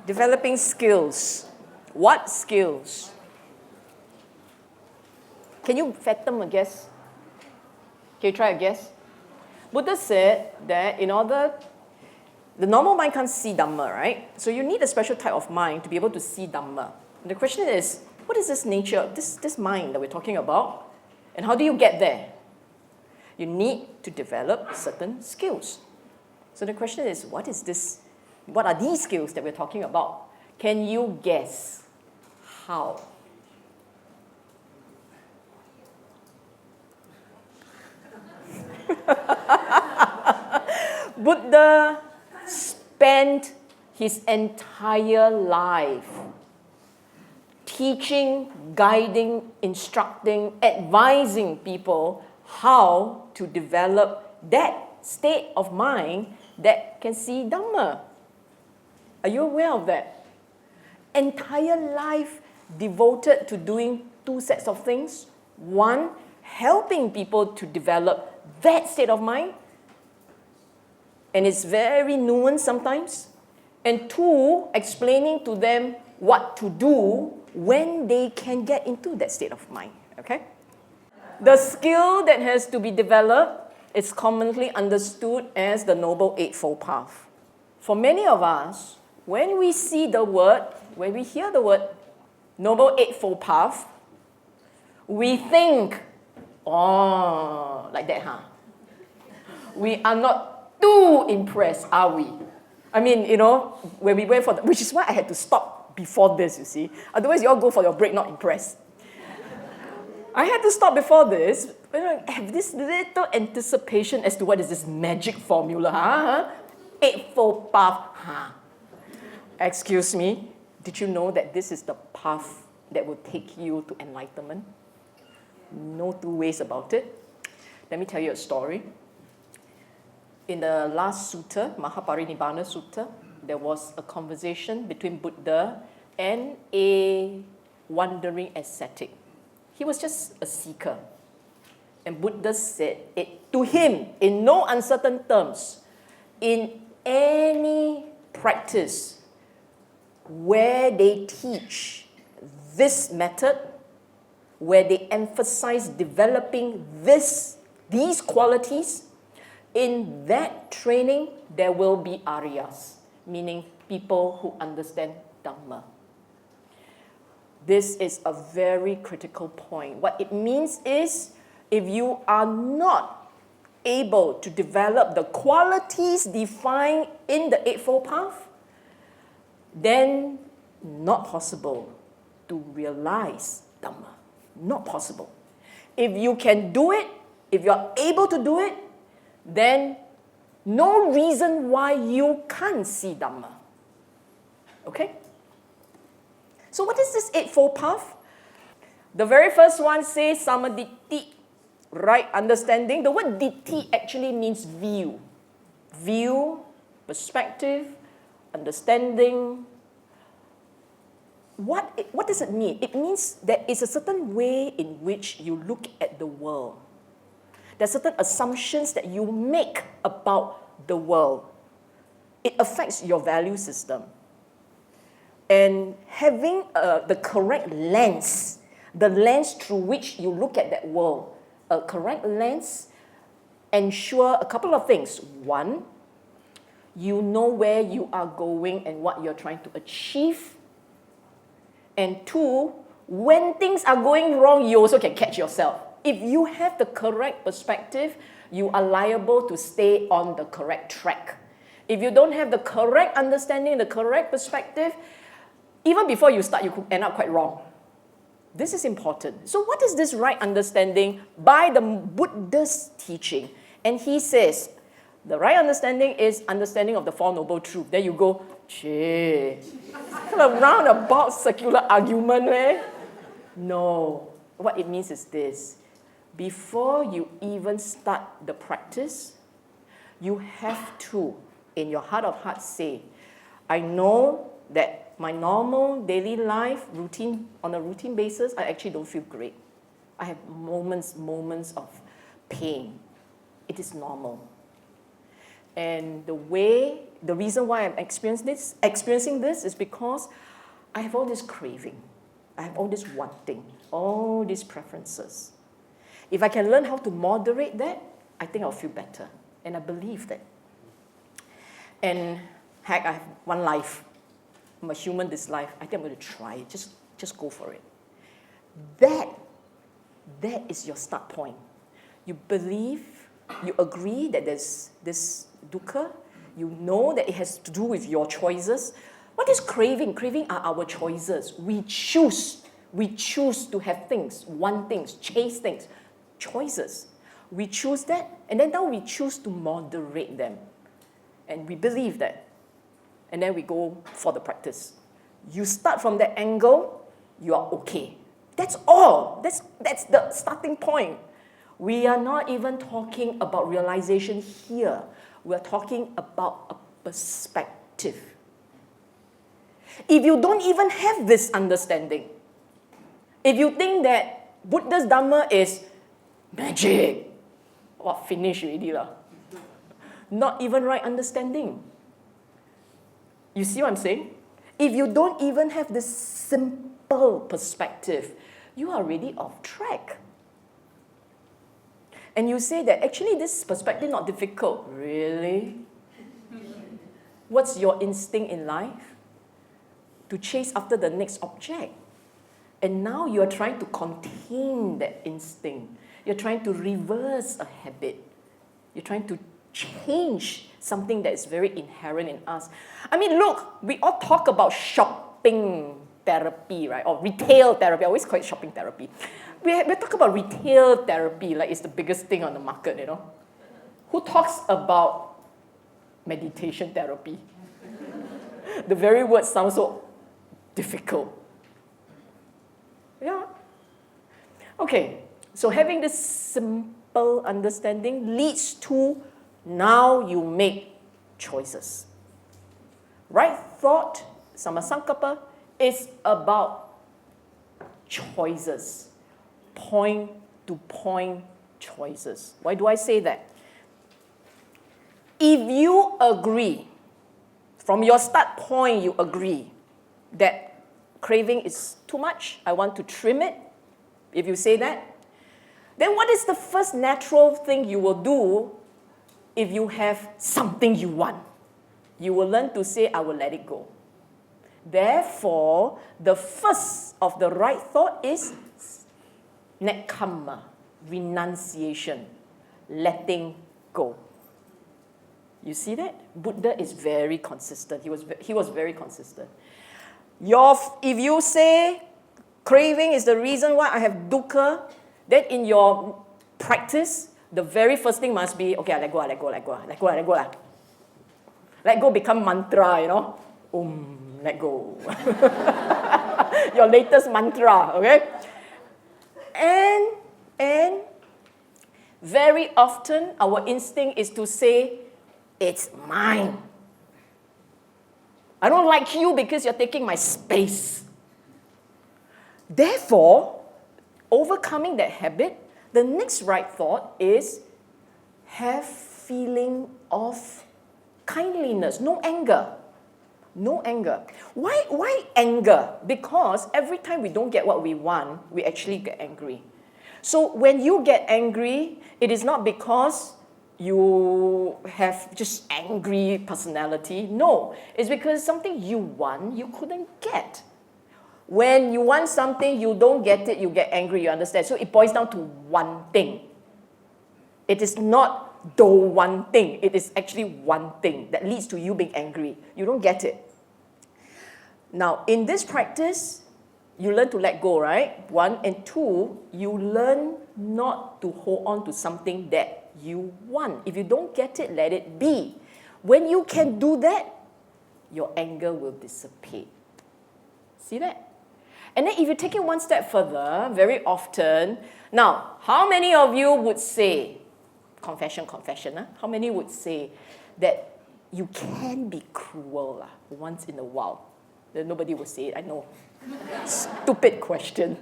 Developing skills. What skills? Can you fathom a guess? Can you try a guess? Buddha said that the normal mind can't see Dhamma, right? So you need a special type of mind to be able to see Dhamma. And the question is, what is this nature, this mind that we're talking about? And how do you get there? You need to develop certain skills. So the question is, what are these skills that we're talking about? Can you guess how? Buddha spent his entire life teaching, guiding, instructing, advising people how to develop that state of mind that can see Dhamma. Are you aware of that? Entire life devoted to doing two sets of things. One, helping people to develop that state of mind. And it's very nuanced sometimes. And two, explaining to them what to do when they can get into that state of mind. Okay? The skill that has to be developed is commonly understood as the Noble Eightfold Path. For many of us, when we hear the word Noble Eightfold Path, we think, oh, like that, huh? We are not too impressed, are we? I mean, when we went which is why I had to stop before this, you see. Otherwise, you all go for your break not impressed. I had to stop before this, but I have this little anticipation as to what is this magic formula, huh? Eightfold Path, huh? Excuse me, did you know that this is the path that will take you to enlightenment? No two ways about it. Let me tell you a story. In the last sutta, Mahaparinibbana Sutta, there was a conversation between Buddha and a wandering ascetic. He was just a seeker. And Buddha said it to him in no uncertain terms. In any practice where they teach this method, where they emphasize developing these qualities, in that training, there will be Aryas, meaning people who understand Dhamma. This is a very critical point. What it means is, if you are not able to develop the qualities defined in the Eightfold Path, then not possible to realize Dhamma. Not possible. If you can do it, if you are able to do it, then no reason why you can't see Dhamma. Okay? So what is this Eightfold Path? The very first one says samaditthi, right understanding. The word ditti actually means view. View, perspective, understanding. What does it mean? It means there is a certain way in which you look at the world. There are certain assumptions that you make about the world. It affects your value system. And having the correct lens, the lens through which you look at that world, a correct lens, ensure a couple of things. One, you know where you are going and what you're trying to achieve. And two, when things are going wrong, you also can catch yourself. If you have the correct perspective, you are liable to stay on the correct track. If you don't have the correct understanding, the correct perspective, even before you start, you could end up quite wrong. This is important. So what is this right understanding by the Buddha's teaching? And he says, the right understanding is understanding of the Four Noble Truths. Then you go, kind of roundabout circular argument, eh? No. What it means is this. Before you even start the practice, you have to, in your heart of hearts, say, I know that my normal daily life routine, on a routine basis, I actually don't feel great. I have moments of pain. It is normal. And the reason why I'm experiencing this is because I have all this craving. I have all this wanting, all these preferences. If I can learn how to moderate that, I think I'll feel better. And I believe that. And heck, I have one life. I'm a human this life. I think I'm going to try it. Just go for it. That is your start point. You believe, you agree that there's this dukkha. You know that it has to do with your choices. What is craving? Craving are our choices. We choose to have things, want things, chase things. Choices. We choose that, and then now we choose to moderate them. And we believe that. And then we go for the practice. You start from that angle, you are okay. That's all. That's the starting point. We are not even talking about realization here. We're talking about a perspective. If you don't even have this understanding, if you think that Buddha's Dhamma is magic, finish already lah. Not even right understanding. You see what I'm saying? If you don't even have this simple perspective, you are already off track. And you say that actually this perspective not difficult. Really? What's your instinct in life? To chase after the next object. And now you are trying to contain that instinct. You're trying to reverse a habit. You're trying to change something that is very inherent in us. I mean, look, we all talk about shopping therapy, right? Or retail therapy. I always call it shopping therapy. We talk about retail therapy like it's the biggest thing on the market, you know. Who talks about meditation therapy? The very word sounds so difficult. Yeah. Okay, so having this simple understanding leads to now you make choices. Right thought, sammasankappa, is about choices. Point-to-point choices. Why do I say that? If you agree, from your start point you agree that craving is too much, I want to trim it, if you say that, then what is the first natural thing you will do if you have something you want? You will learn to say, I will let it go. Therefore, the first of the right thought is nekkhamma, renunciation, letting go. You see that? Buddha is very consistent. He was very consistent. If you say craving is the reason why I have dukkha, then in your practice, the very first thing must be, okay, let go. Let go become mantra, you know. Let go. Your latest mantra, okay? And very often our instinct is to say, it's mine. I don't like you because you're taking my space. Therefore, overcoming that habit, the next right thought is have feeling of kindliness, no anger. No anger. Why anger? Because every time we don't get what we want, we actually get angry. So when you get angry, it is not because you have just angry personality. No, it's because something you want, you couldn't get. When you want something, you don't get it, you get angry, you understand? So it boils down to one thing. It is not the one thing. It is actually one thing that leads to you being angry. You don't get it. Now, in this practice, you learn to let go, right? 1 and 2, you learn not to hold on to something that you want. If you don't get it, let it be. When you can do that, your anger will dissipate. See that? And then if you take it one step further, very often, now, how many of you would say, confession, huh? How many would say that you can be cruel once in a while? Then nobody would say it, I know. Stupid question.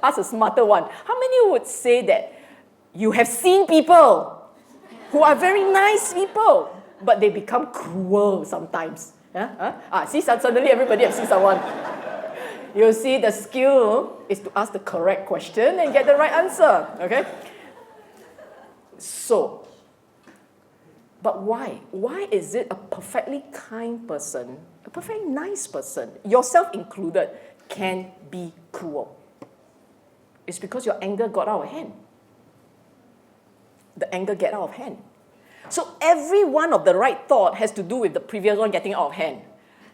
Ask a smarter one. How many would say that you have seen people who are very nice people, but they become cruel sometimes. See, suddenly everybody has seen someone. You see, the skill is to ask the correct question and get the right answer. Okay? So, but why? Why is it a perfectly kind person, a perfectly nice person, yourself included, can be cruel? It's because your anger got out of hand. The anger get out of hand. So every one of the right thought has to do with the previous one getting out of hand.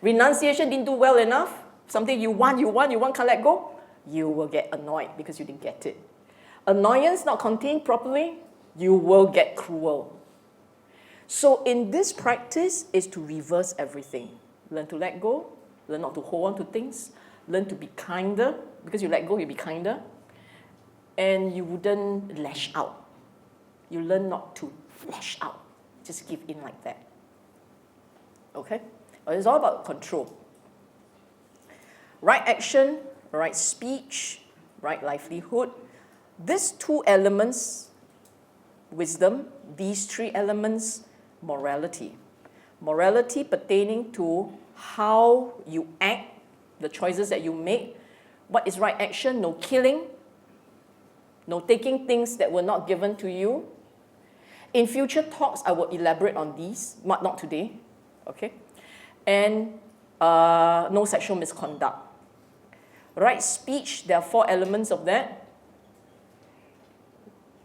Renunciation didn't do well enough. Something you want, can't let go. You will get annoyed because you didn't get it. Annoyance not contained properly, you will get cruel. So in this practice is to reverse everything. Learn to let go, learn not to hold on to things, learn to be kinder. Because you let go, you'll be kinder. And you wouldn't lash out. You learn not to lash out. Just give in like that. Okay? It's all about control. Right action, right speech, right livelihood. These two elements, wisdom, these three elements, morality. Morality pertaining to how you act, the choices that you make. What is right action? No killing, no taking things that were not given to you. In future talks, I will elaborate on these, but not today. Okay? And no sexual misconduct. Right speech, there are 4 elements of that.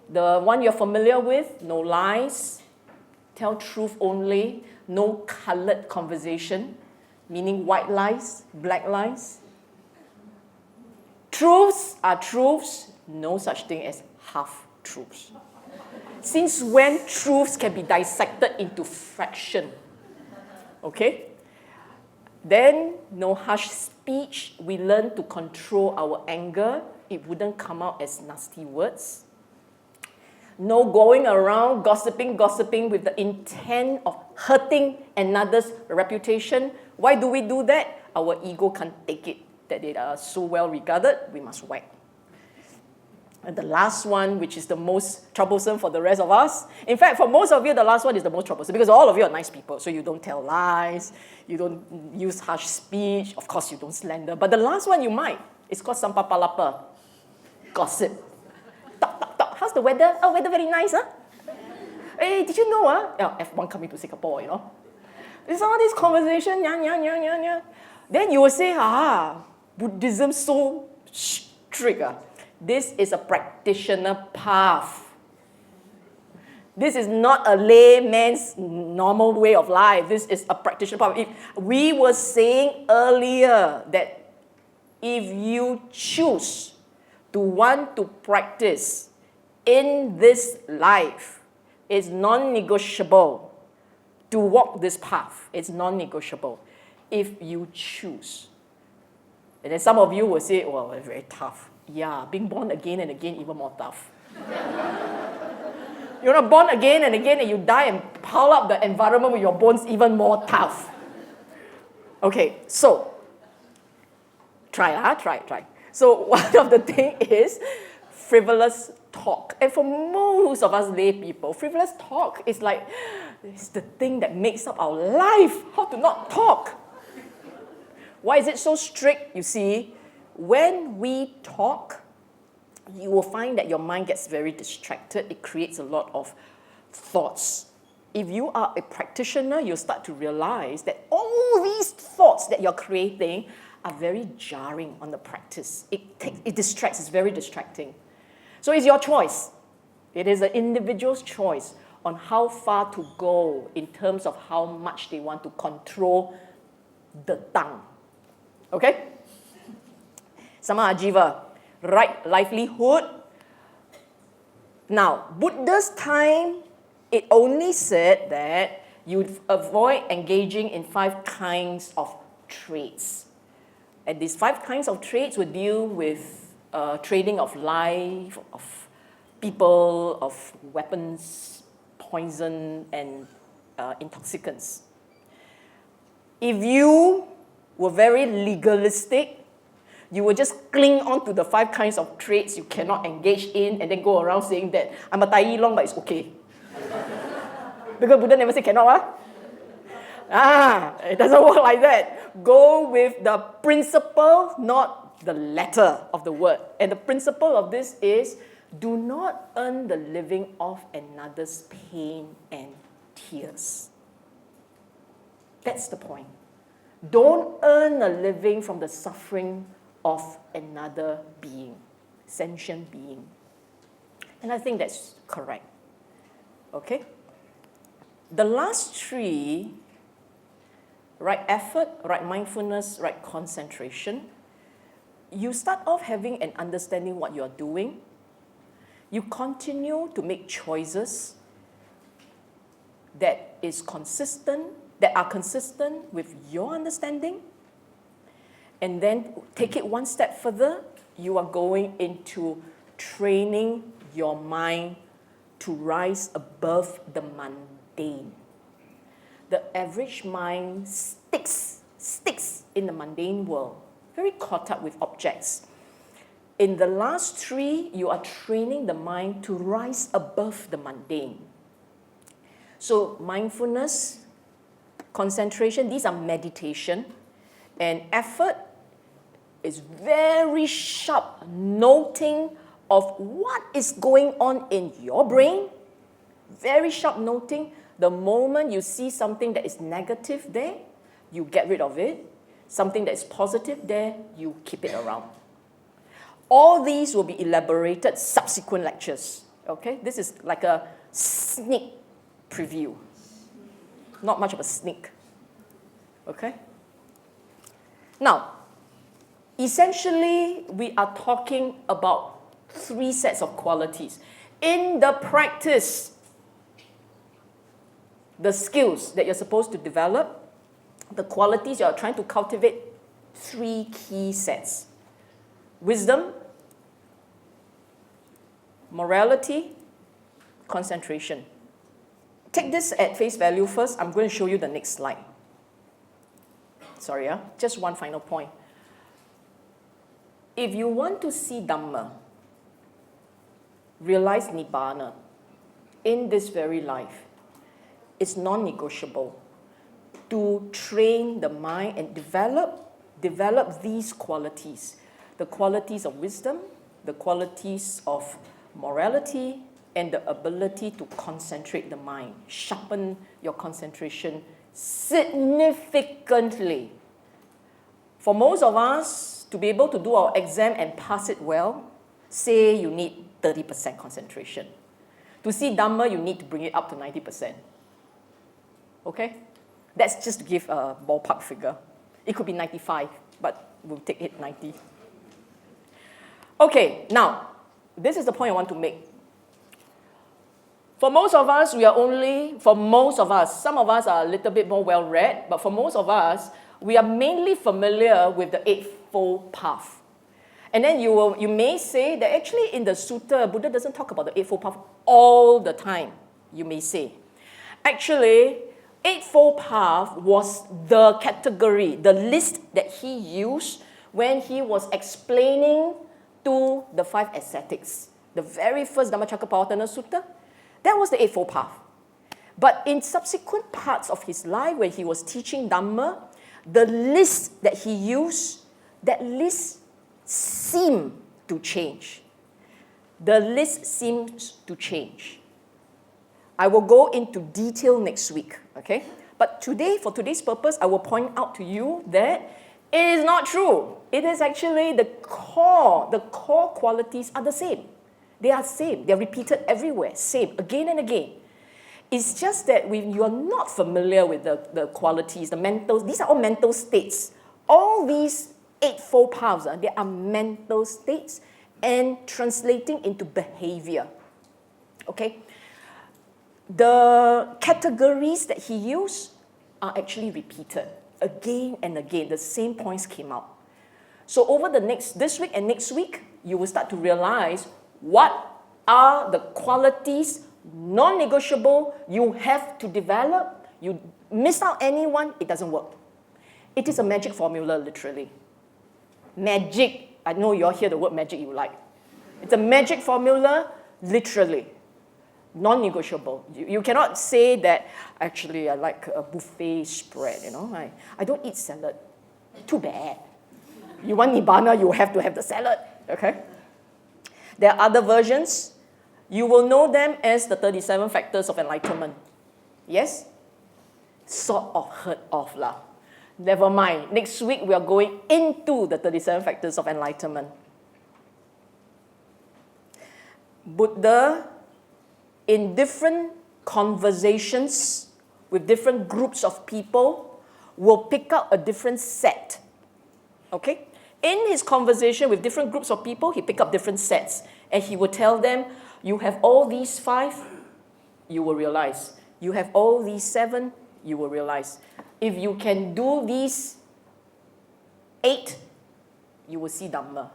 The one you're familiar with, no lies, tell truth only, no colored conversation, meaning white lies, black lies. Truths are truths, no such thing as half-truths. Since when truths can be dissected into fraction? Okay? Then, no harsh speech. We learn to control our anger. It wouldn't come out as nasty words. No going around gossiping with the intent of hurting another's reputation. Why do we do that? Our ego can't take it, that they are so well regarded, we must whack. And the last one, which is the most troublesome for the rest of us. In fact, for most of you, the last one is the most troublesome because all of you are nice people. So you don't tell lies, you don't use harsh speech, of course you don't slander. But the last one you might. It's called sampapalapa, gossip. Talk, talk, talk. How's the weather? Oh, weather very nice, huh? Hey, did you know, F1 coming to Singapore, you know? It's all this conversation, Then you will say, Buddhism so strict, This is a practitioner path. This is not a layman's normal way of life. This is a practitioner path. We were saying earlier that if you choose to want to practice in this life, it's non-negotiable to walk this path. It's non-negotiable if you choose. And then some of you will say, well, it's very tough. Yeah, being born again and again, even more tough. You're not born again and again and you die and pile up the environment with your bones, even more tough. Okay, so, try. So one of the things is frivolous talk. And for most of us lay people, frivolous talk is like, it's the thing that makes up our life. How to not talk? Why is it so strict? You see, when we talk, you will find that your mind gets very distracted. It creates a lot of thoughts. If you are a practitioner, you'll start to realize that all these thoughts that you're creating are very jarring on the practice. It distracts, it's very distracting. So it's your choice. It is an individual's choice on how far to go in terms of how much they want to control the tongue. Okay? Sama ajiva, right livelihood. Now, Buddha's time, it only said that you'd avoid engaging in 5 kinds of trades. And these 5 kinds of trades would deal with trading of life, of people, of weapons, poison, and intoxicants. If you were very legalistic, you will just cling on to the 5 kinds of trades you cannot engage in and then go around saying that I'm a tai long, but it's okay. Because Buddha never said cannot, It doesn't work like that. Go with the principle, not the letter of the word. And the principle of this is, do not earn the living off another's pain and tears. That's the point. Don't earn a living from the suffering of another being, sentient being. And I think that's correct. Okay? The last three, right effort, right mindfulness, right concentration, you start off having an understanding what you're doing. You continue to make choices that are consistent with your understanding. And then take it one step further, you are going into training your mind to rise above the mundane. The average mind sticks in the mundane world, very caught up with objects. In the last three, you are training the mind to rise above the mundane. So mindfulness, concentration, these are meditation, and effort is very sharp noting of what is going on in your brain, very sharp noting. The moment you see something that is negative there, you get rid of it. Something that is positive there, you keep it around. All these will be elaborated subsequent lectures. Okay? This is like a sneak preview. Not much of a sneak. Okay? Now, essentially, we are talking about three sets of qualities. In the practice, the skills that you're supposed to develop, the qualities you are trying to cultivate, three key sets. Wisdom, morality, concentration. Take this at face value first. I'm going to show you the next slide. Sorry, just one final point. If you want to see Dhamma, realize Nibbana in this very life, it's non-negotiable to train the mind and develop these qualities. The qualities of wisdom, the qualities of morality, and the ability to concentrate the mind, sharpen your concentration significantly. For most of us, to be able to do our exam and pass it well, say you need 30% concentration. To see Dhamma, you need to bring it up to 90%. Okay? That's just to give a ballpark figure. It could be 95, but we'll take it 90. Okay, now, this is the point I want to make. For most of us, some of us are a little bit more well-read, but for most of us, we are mainly familiar with the Eightfold Path. And then you may say that actually in the Sutta, Buddha doesn't talk about the Eightfold Path all the time, you may say. Actually, Eightfold Path was the category, the list that he used when he was explaining to the five ascetics. The very first Dhammacakkappavattana Sutta, that was the Eightfold Path. But in subsequent parts of his life, when he was teaching Dhamma, the list that he used, that list seemed to change. The list seems to change. I will go into detail next week, okay? But today, for today's purpose, I will point out to you that it is not true. It is actually the core qualities are the same. They are same. They're repeated everywhere, same, again and again. It's just that when you are not familiar with the qualities, these are all mental states. All these Eightfold Paths, they are mental states and translating into behavior. Okay? The categories that he used are actually repeated again and again. The same points came out. So over this week and next week, you will start to realize what are the qualities, non-negotiable, you have to develop. You miss out any one, it doesn't work. It is a magic formula, literally. Magic. I know you all hear the word magic you like. It's a magic formula, literally. Non-negotiable. You cannot say that, actually, I like a buffet spread, I don't eat salad. Too bad. You want nibbana, you have to have the salad, okay? There are other versions. You will know them as the 37 factors of enlightenment. Yes? Sort of heard of lah. Never mind. Next week, we are going into the 37 factors of enlightenment. Buddha, in different conversations with different groups of people, will pick out a different set. Okay? In his conversation with different groups of people, he pick up different sets. And he will tell them, you have all these 5, you will realize. You have all these 7, you will realize. If you can do these 8, you will see Dhamma.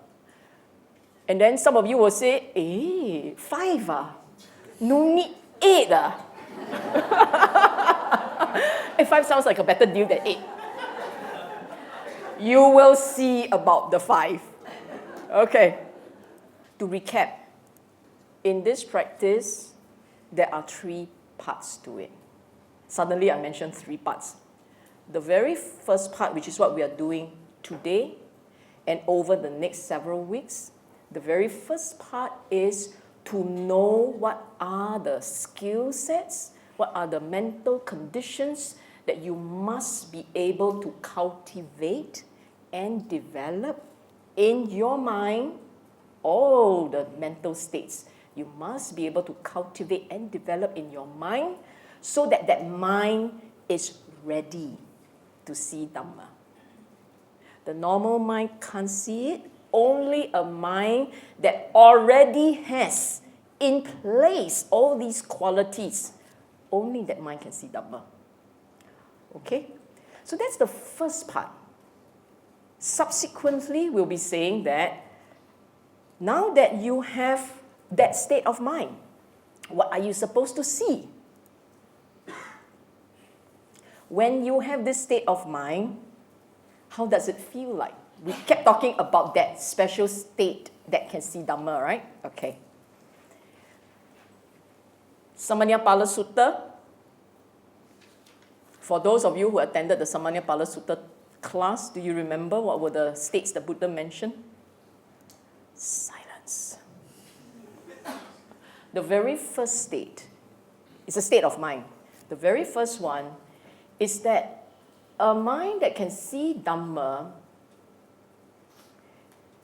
And then some of you will say, 5 ah? No need 8 ah? 5 sounds like a better deal than 8. You will see about the 5. Okay. To recap, in this practice, there are 3 parts to it. Suddenly, I mentioned 3 parts. The very first part, which is what we are doing today and over the next several weeks, the very first part is to know what are the skill sets, what are the mental conditions that you must be able to cultivate and develop in your mind, all the mental states. You must be able to cultivate and develop in your mind so that that mind is ready to see Dhamma. The normal mind can't see it. Only a mind that already has in place all these qualities, only that mind can see Dhamma. Okay? So that's the first part. Subsequently, we'll be saying that now that you have that state of mind, what are you supposed to see? When you have this state of mind, how does it feel like? We kept talking about that special state that can see Dhamma, right? Okay. Samanyapala Sutta. For those of you who attended the Samanyapala Sutta class, do you remember what were the states that Buddha mentioned? Silence. The very first state is a state of mind. The very first one is that a mind that can see Dhamma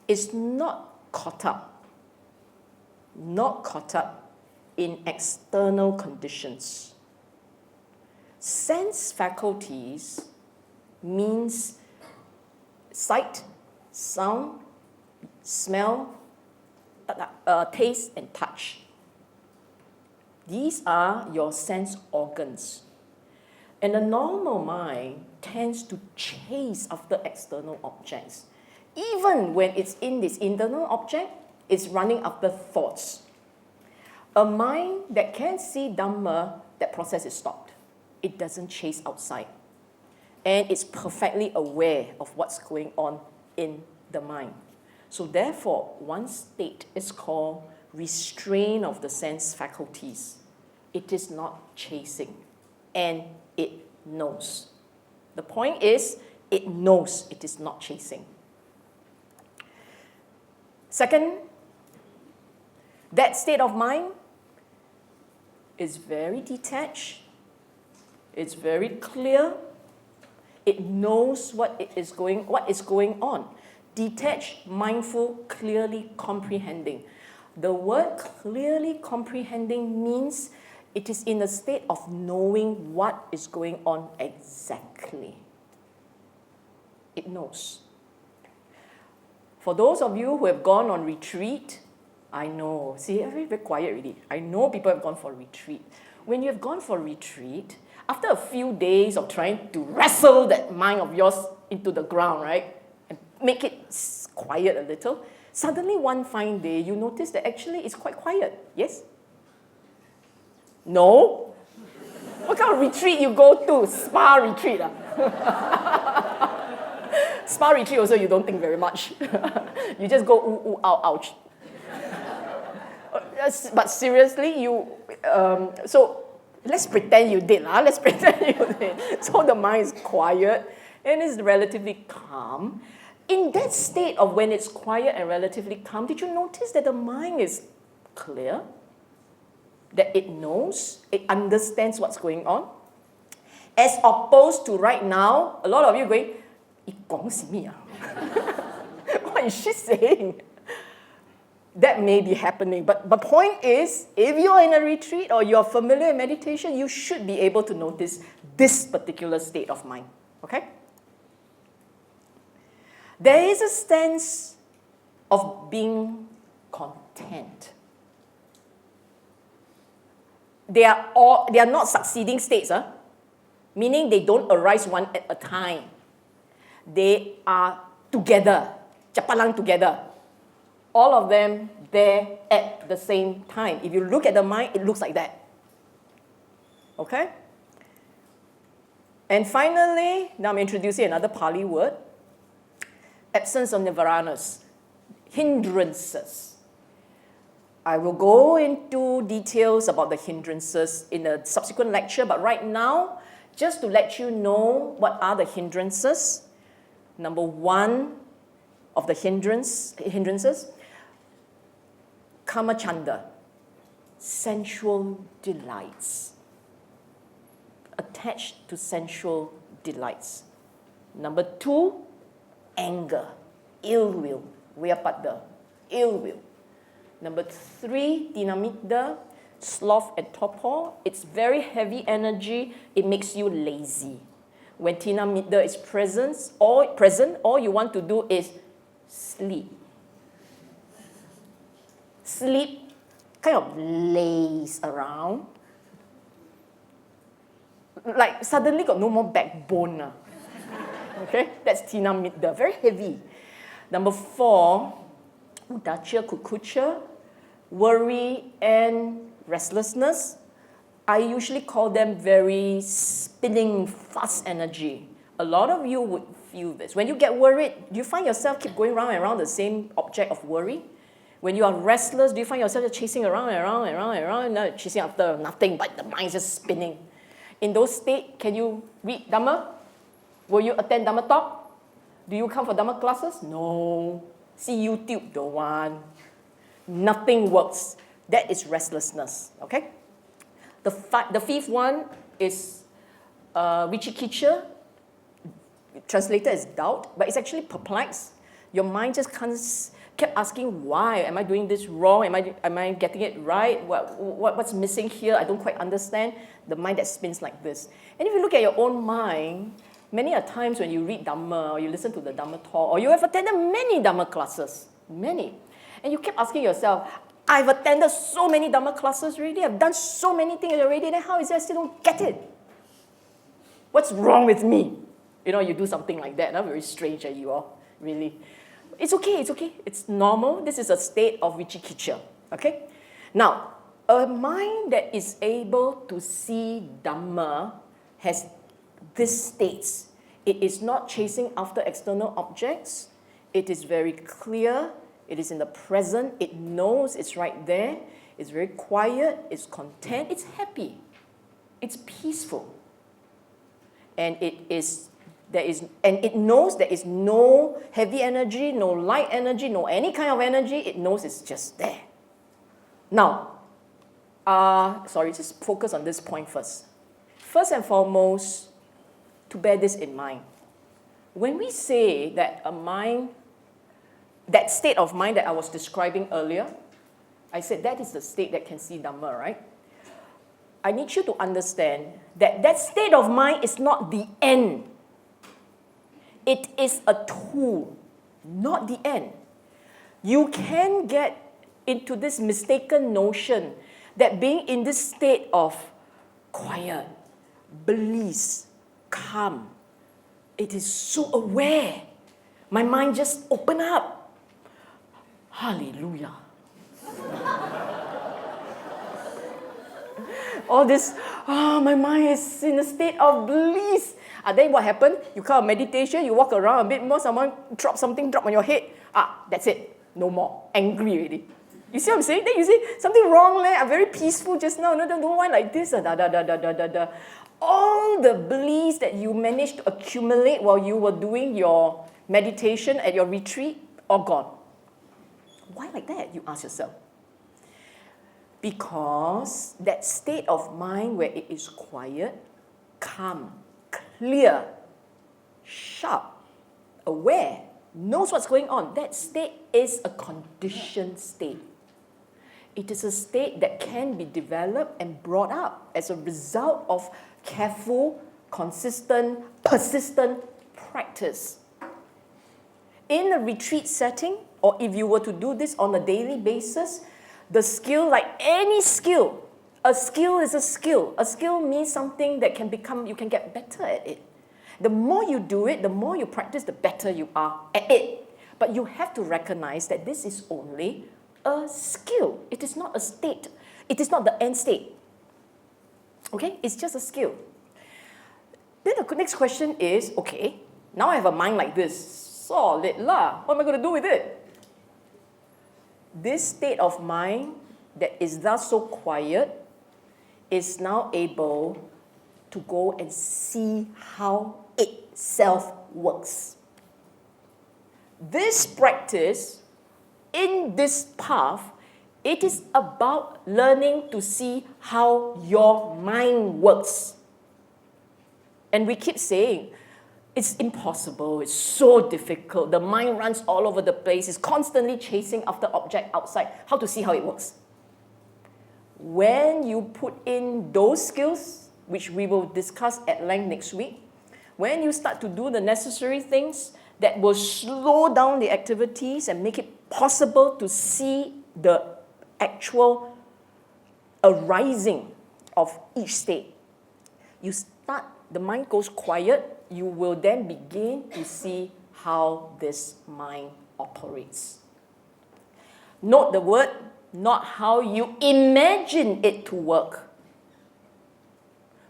is not caught up in external conditions. Sense faculties means sight, sound, smell, taste, and touch. These are your sense organs. And a normal mind tends to chase after external objects. Even when it's in this internal object, it's running after thoughts. A mind that can see Dhamma, that process is stopped. It doesn't chase outside. And it's perfectly aware of what's going on in the mind. So therefore, one state is called restraint of the sense faculties. It is not chasing. And it knows. The point is, it knows it is not chasing. Second, that state of mind is very detached. It's very clear. It knows what is going on. Detached, mindful, clearly comprehending. The word clearly comprehending means it is in a state of knowing what is going on exactly. It knows. For those of you who have gone on retreat, I know, see, very, very quiet already. I know people have gone for retreat. When you have gone for retreat, after a few days of trying to wrestle that mind of yours into the ground, right, and make it quiet a little, suddenly one fine day, you notice that actually it's quite quiet. Yes? No? What kind of retreat you go to? Spa retreat. Spa retreat also you don't think very much. You just go ooh, ooh, ouch, ouch. Yes, but seriously, so let's pretend you did. Let's pretend you did. So the mind is quiet and is relatively calm. In that state of when it's quiet and relatively calm, did you notice that the mind is clear? That it knows, it understands what's going on? As opposed to right now, a lot of you going, what is she saying? That may be happening. But the point is, if you're in a retreat or you're familiar in meditation, you should be able to notice this particular state of mind. Okay? There is a sense of being content. They are not succeeding states, meaning they don't arise one at a time. They are together, chapalang together. All of them there at the same time. If you look at the mind, it looks like that. Okay? And finally, now I'm introducing another Pali word. Absence of nivaranas. Hindrances. I will go into details about the hindrances in a subsequent lecture, but right now, just to let you know what are the hindrances. Number one of the hindrances, kamachanda, sensual delights. Attached to sensual delights. Number two, anger, ill will, vyapada, ill will. Number three, tinamidda, sloth and torpor. It's very heavy energy. It makes you lazy. When tinamidda is present, all you want to do is sleep. Sleep, kind of laze around. Like suddenly got no more backbone. Okay, that's tinamidda, very heavy. Number four, udacha, kukucha, worry and restlessness. I usually call them very spinning, fast energy. A lot of you would feel this. When you get worried, do you find yourself keep going round and around the same object of worry? When you are restless, do you find yourself just chasing around and around and around and around, not chasing after nothing, but the mind is just spinning? In those states, can you read Dhamma? Will you attend Dhamma talk? Do you come for Dhamma classes? No. See YouTube? Don't want. Nothing works. That is restlessness. Okay? The fifth one is vichikicha. Translated as doubt, but it's actually perplexed. Your mind just kept asking, why? Am I doing this wrong? Am I getting it right? What's missing here? I don't quite understand. The mind that spins like this. And if you look at your own mind, many a times when you read Dhamma, or you listen to the Dhamma talk, or you have attended many Dhamma classes, many, and you kept asking yourself, I've attended so many Dhamma classes already, I've done so many things already, then how is it I still don't get it? What's wrong with me? You know, you do something like that, very strange at you all, really. It's okay, it's normal. This is a state of vichikicha, okay? Now, a mind that is able to see Dhamma has these states. It is not chasing after external objects. It is very clear. It is in the present. It knows it's right there. It's very quiet. It's content. It's happy. It's peaceful. And it knows there is no heavy energy, no light energy, no any kind of energy. It knows it's just there. Now, just focus on this point first. First and foremost, to bear this in mind. When we say that a mind, that state of mind that I was describing earlier, I said that is the state that can see Dhamma, right? I need you to understand that that state of mind is not the end. It is a tool, not the end. You can get into this mistaken notion that being in this state of quiet, bliss, calm, it is so aware. My mind just opened up. Hallelujah. All this, my mind is in a state of bliss. Then what happened? You come to meditation, you walk around a bit more, someone drop on your head. That's it. No more. Angry already. You see what I'm saying? Then you say, something wrong, I'm very peaceful just now. No, don't want like this. All the beliefs that you managed to accumulate while you were doing your meditation at your retreat, all gone. Why like that, you ask yourself? Because that state of mind where it is quiet, calm, clear, sharp, aware, knows what's going on, that state is a conditioned state. It is a state that can be developed and brought up as a result of careful, consistent, persistent practice. In a retreat setting, or if you were to do this on a daily basis, the skill, like any skill, a skill is a skill. A skill means something that you can get better at it. The more you do it, the more you practice, the better you are at it. But you have to recognize that this is only a skill. It is not a state. It is not the end state. Okay? It's just a skill. Then the next question is, okay, now I have a mind like this. Solid lah. What am I going to do with it? This state of mind that is thus so quiet is now able to go and see how itself works. This practice, in this path, it is about learning to see how your mind works. And we keep saying, it's impossible, it's so difficult, the mind runs all over the place, it's constantly chasing after object outside. How to see how it works? When you put in those skills, which we will discuss at length next week, when you start to do the necessary things that will slow down the activities and make it possible to see the actual arising of each state, the mind goes quiet, you will then begin to see how this mind operates. Note the word, not how you imagine it to work.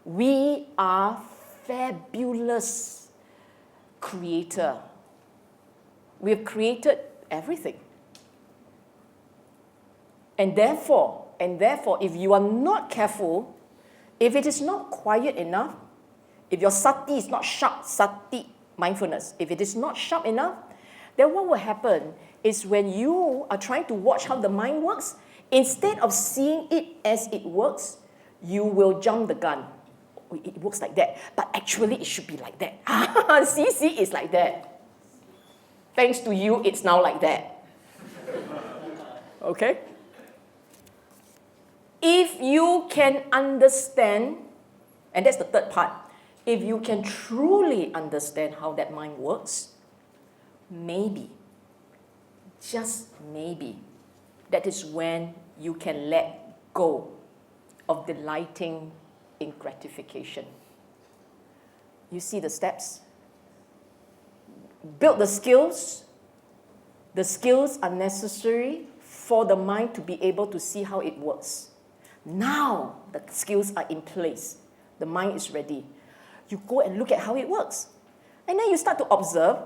We are fabulous creator. We have created everything. And therefore, if you are not careful, if it is not quiet enough, if your sati is not sharp, sati, mindfulness, if it is not sharp enough, then what will happen is when you are trying to watch how the mind works, instead of seeing it as it works, you will jump the gun. It works like that, but actually it should be like that. See, it's like that. Thanks to you, it's now like that. Okay? If you can understand, and that's the third part, if you can truly understand how that mind works, maybe, just maybe, that is when you can let go of delighting in gratification. You see the steps? Build the skills. The skills are necessary for the mind to be able to see how it works. Now the skills are in place. The mind is ready. You go and look at how it works. And then you start to observe.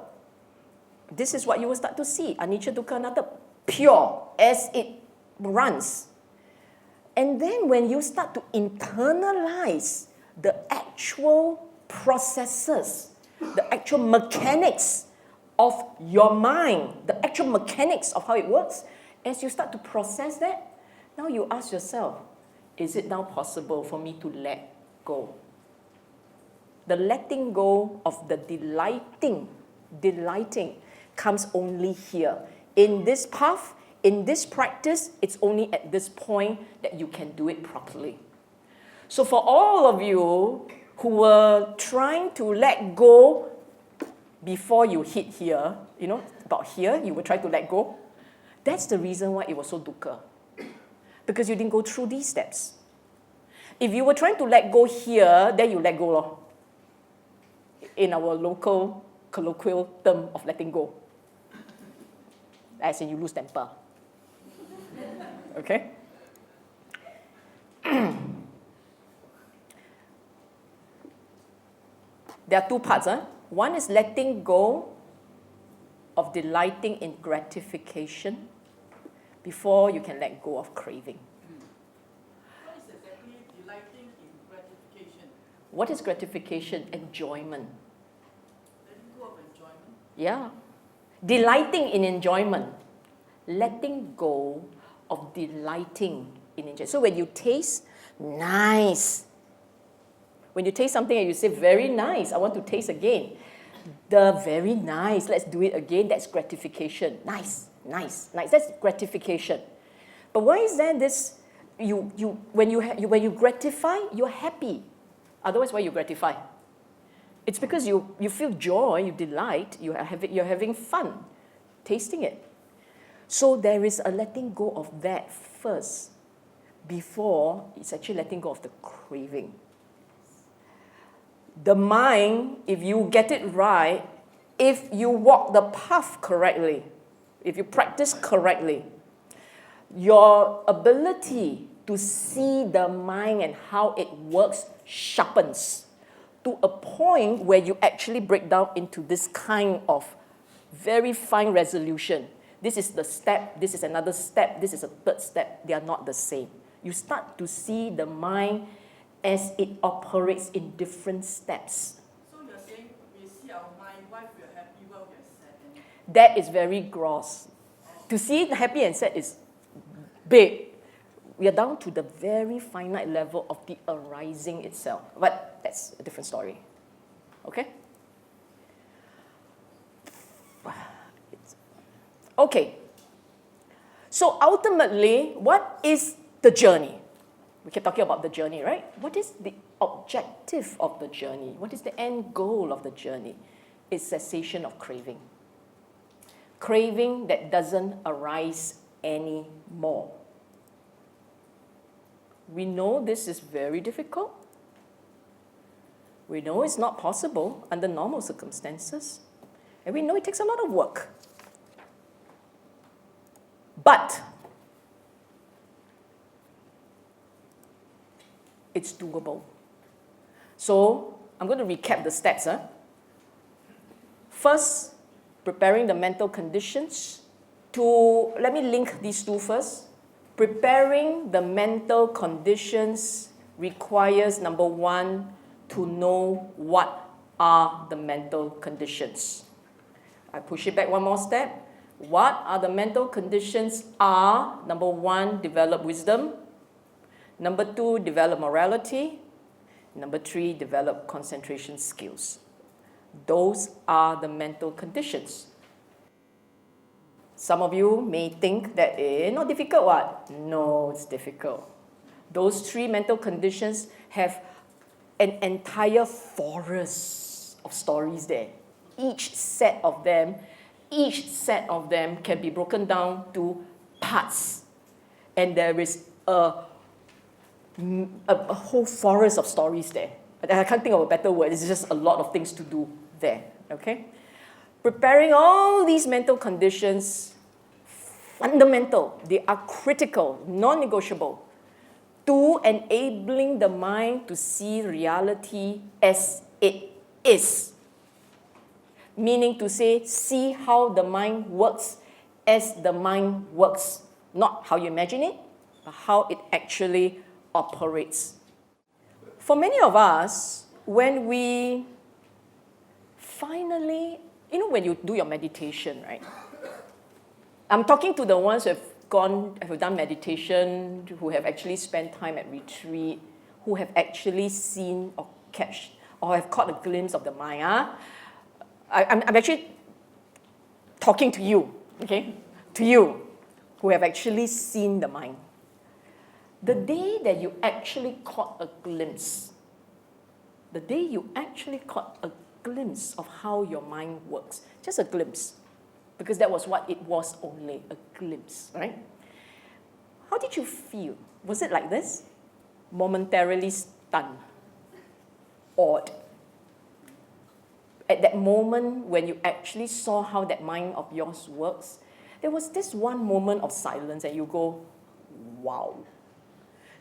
This is what you will start to see. Anicca, dukkha, anatta, pure as it runs. And then when you start to internalize the actual processes, the actual mechanics of your mind, the actual mechanics of how it works, as you start to process that, now you ask yourself, is it now possible for me to let go? The letting go of the delighting comes only here. In this path, in this practice, it's only at this point that you can do it properly. So for all of you who were trying to let go before you hit here, about here, you were trying to let go, that's the reason why it was so dukkha. Because you didn't go through these steps. If you were trying to let go here, then you let go, lor. In our local colloquial term of letting go. As in you lose temper. Okay? There are two parts. One is letting go of delighting in gratification. before you can let go of craving. What is exactly delighting in gratification? What is gratification? Enjoyment. Letting go of enjoyment? Yeah. Delighting in enjoyment. Letting go of delighting in enjoyment. So when you taste, nice. When you taste something and you say, very nice, I want to taste again. The very nice, let's do it again, that's gratification. Nice, nice, nice, that's gratification. But why is there this, when you gratify, you're happy. Otherwise, why you gratify? It's because you feel joy, you delight, you're having fun tasting it. So there is a letting go of that first before it's actually letting go of the craving. The mind, if you get it right, if you walk the path correctly, if you practice correctly, your ability to see the mind and how it works sharpens to a point where you actually break down into this kind of very fine resolution. This is the step, this is another step, this is a third step. They are not the same. You start to see the mind as it operates in different steps. So you're saying we see our mind while we are happy, while we are sad. That is very gross. To see the happy and sad is big. We are down to the very finite level of the arising itself. But that's a different story. Okay? Okay. So ultimately, what is the journey? We keep talking about the journey, right? What is the objective of the journey? What is the end goal of the journey? It's cessation of craving. Craving that doesn't arise anymore. We know this is very difficult. We know it's not possible under normal circumstances. And we know it takes a lot of work. But it's doable. So I'm going to recap the steps. First, preparing the mental conditions to, let me link these two first. Preparing the mental conditions requires, number one, to know what are the mental conditions. I push it back one more step. What are the mental conditions are, number one, develop wisdom. Number two, develop morality. Number three, develop concentration skills. Those are the mental conditions. Some of you may think that it's not difficult, what? No, it's difficult. Those three mental conditions have an entire forest of stories there. Each set of them can be broken down to parts. And there is a whole forest of stories there. I can't think of a better word. It's just a lot of things to do there, okay? Preparing all these mental conditions, fundamental, they are critical, non-negotiable, to enabling the mind to see reality as it is. Meaning to say, see how the mind works as the mind works. Not how you imagine it, but how it actually operates. For many of us, when we finally, when you do your meditation, right? I'm talking to the ones who have done meditation, who have actually spent time at retreat, who have actually seen or have caught a glimpse of the mind. I'm actually talking to you, okay? To you, who have actually seen the mind. The day that you actually caught a glimpse, of how your mind works, just a glimpse, because that was what it was only, a glimpse, right? How did you feel? Was it like this? Momentarily stunned, awed. At that moment when you actually saw how that mind of yours works, there was this one moment of silence and you go, wow.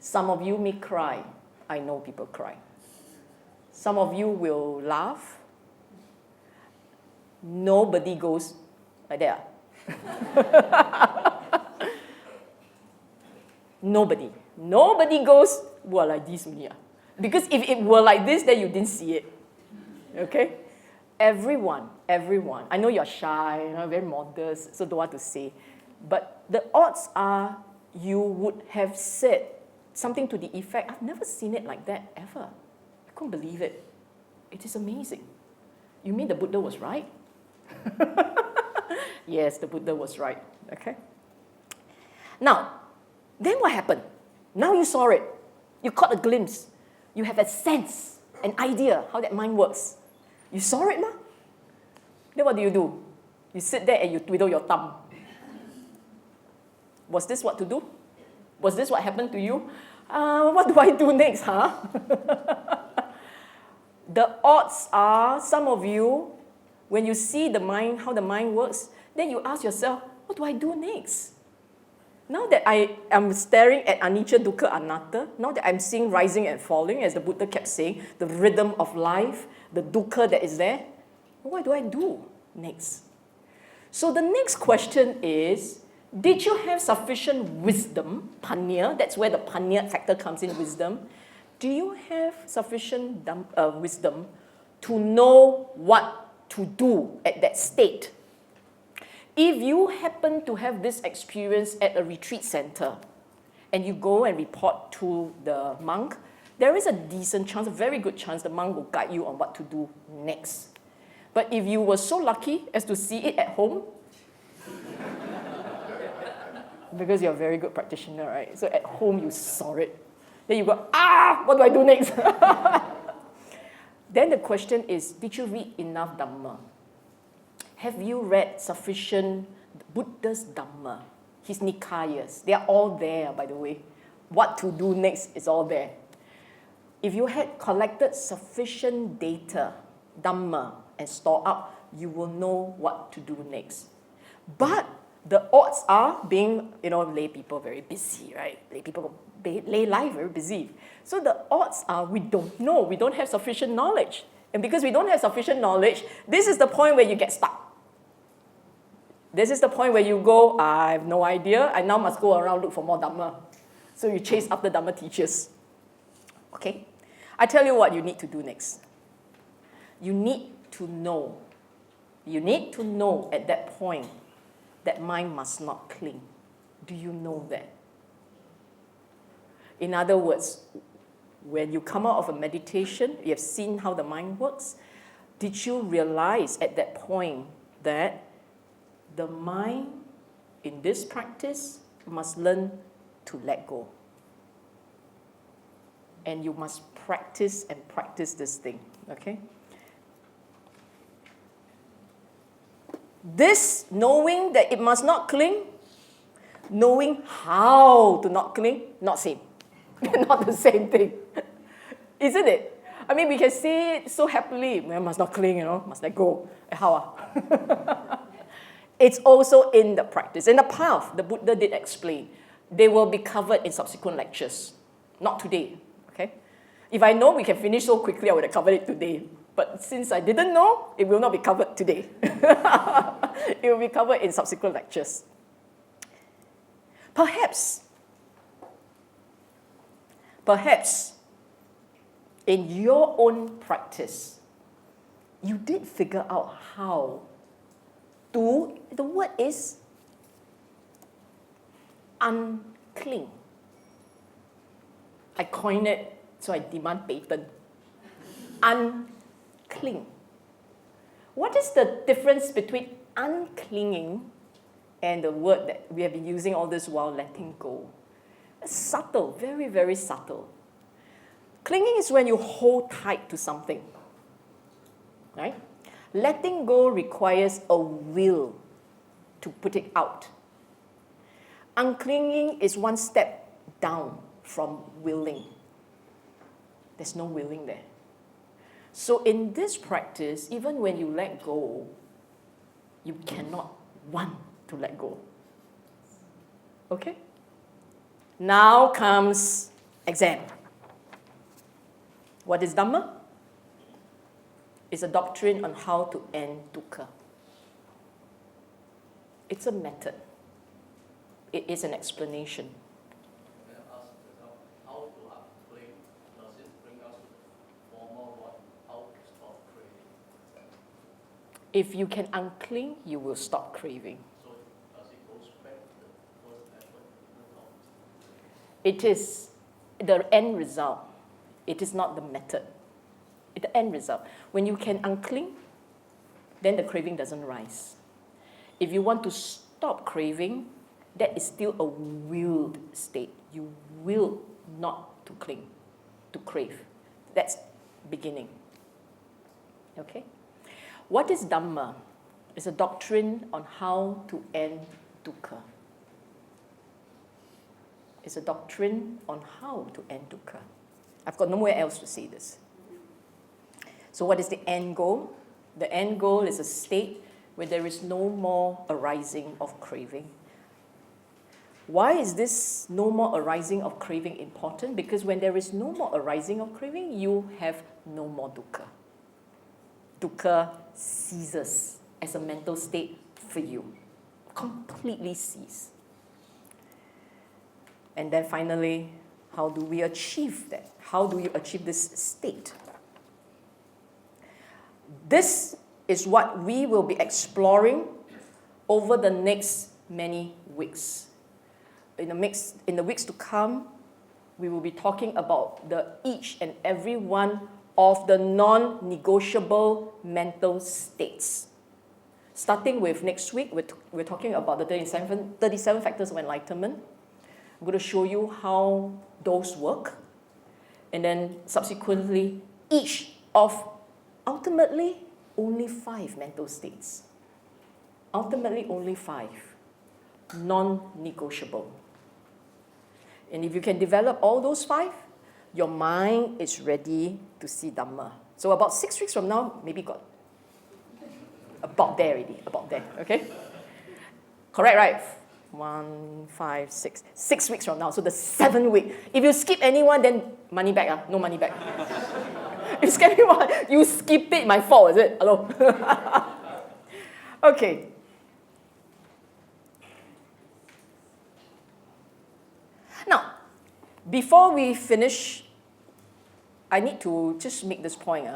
Some of you may cry. I know people cry. Some of you will laugh. Nobody goes like that. Nobody. Nobody goes, well, like this, me. Because if it were like this, then you didn't see it. Okay? Everyone. I know you're shy, very modest, so don't want to say. But the odds are you would have said something to the effect, I've never seen it like that, ever. I couldn't believe it. It is amazing. You mean the Buddha was right? Yes, the Buddha was right. Okay? Now, then what happened? Now you saw it. You caught a glimpse. You have a sense, an idea how that mind works. You saw it, ma? Then what do? You sit there and you twiddle your thumb. Was this what to do? Was this what happened to you? What do I do next, huh? The odds are, some of you, when you see the mind, how the mind works, then you ask yourself, what do I do next? Now that I am staring at anicca, dukkha, anatta, now that I'm seeing rising and falling, as the Buddha kept saying, the rhythm of life, the dukkha that is there, what do I do next? So the next question is, did you have sufficient wisdom, panya, that's where the panya factor comes in, wisdom. Do you have sufficient wisdom to know what to do at that state? If you happen to have this experience at a retreat center, and you go and report to the monk, there is a decent chance, a very good chance, the monk will guide you on what to do next. But if you were so lucky as to see it at home, because you're a very good practitioner, right? So at home you saw it. Then you go, what do I do next? Then the question is, did you read enough Dhamma? Have you read sufficient Buddha's Dhamma, his Nikayas? They are all there, by the way. What to do next is all there. If you had collected sufficient data, Dhamma, and stored up, you will know what to do next. But the odds are, being, lay people very busy, right? Lay life very busy. So the odds are we don't know. We don't have sufficient knowledge. And because we don't have sufficient knowledge, this is the point where you get stuck. This is the point where you go, I have no idea. I now must go around look for more Dhamma. So you chase after Dhamma teachers. Okay? I tell you what you need to do next. You need to know. You need to know at that point that mind must not cling. Do you know that? In other words, when you come out of a meditation, you have seen how the mind works. Did you realize at that point that the mind in this practice must learn to let go? And you must practice and practice this thing, okay? This knowing that it must not cling, knowing how to not cling, not same. Not the same thing. Isn't it? I mean, we can say it so happily, man, must not cling, must let go. How? It's also in the practice. In the path, the Buddha did explain. They will be covered in subsequent lectures. Not today, okay? If I know we can finish so quickly, I would have covered it today. But since I didn't know, it will not be covered today. It will be covered in subsequent lectures. Perhaps, in your own practice, you did figure out how to, the word is uncling. I coined it, so I demand patent. Uncling. What is the difference between unclinging and the word that we have been using all this while, letting go? It's subtle, very, very subtle. Clinging is when you hold tight to something, right? Letting go requires a will to put it out. Unclinging is one step down from willing. There's no willing there. So in this practice, even when you let go, you cannot want to let go. Okay? Now comes exam. What is Dhamma? It's a doctrine on how to end dukkha. It's a method. It is an explanation. If you can uncling, you will stop craving. So does it go back to the first effort? It is the end result. It is not the method. It's the end result. When you can uncling, then the craving doesn't rise. If you want to stop craving, that is still a willed state. You will not to cling, to crave. That's beginning. Okay? What is Dhamma? It's a doctrine on how to end dukkha. It's a doctrine on how to end dukkha. I've got nowhere else to say this. So what is the end goal? The end goal is a state where there is no more arising of craving. Why is this no more arising of craving important? Because when there is no more arising of craving, you have no more dukkha. Dukkha ceases as a mental state for you. Completely cease. And then finally, how do we achieve that? How do you achieve this state? This is what we will be exploring over the next many weeks. In the weeks to come, we will be talking about each and every one of the non-negotiable mental states. Starting with next week, we're talking about the 37 factors of enlightenment. I'm going to show you how those work. And then subsequently, each of ultimately only 5 mental states. Ultimately only 5. Non-negotiable. And if you can develop all those 5, your mind is ready to see Dhamma. So about 6 weeks from now, maybe got about there already, about there, okay? Correct, right? 1, 5, 6. 6 weeks from now, so the 7th week. If you skip anyone, then money back, no money back. If you skip anyone, you skip it, my fault, is it? Hello? Okay. Now, before we finish, I need to just make this point.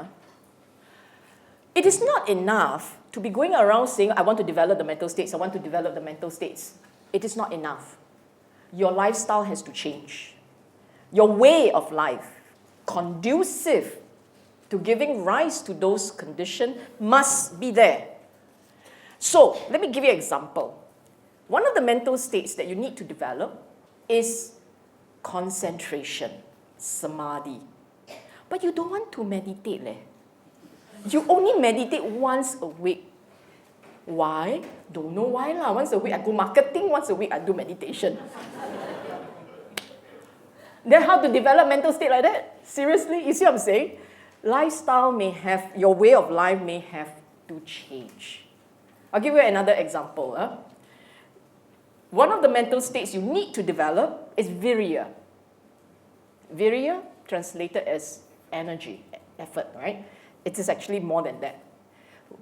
It is not enough to be going around saying, I want to develop the mental states, I want to develop the mental states. It is not enough. Your lifestyle has to change. Your way of life, conducive to giving rise to those conditions, must be there. So, let me give you an example. One of the mental states that you need to develop is concentration, samadhi. But you don't want to meditate. You only meditate once a week. Why? Don't know why. Once a week I go marketing, once a week I do meditation. Then how to develop mental state like that? Seriously? You see what I'm saying? Lifestyle may have, your way of life may have to change. I'll give you another example. One of the mental states you need to develop is virya. Virya, translated as energy, effort, right? It is actually more than that.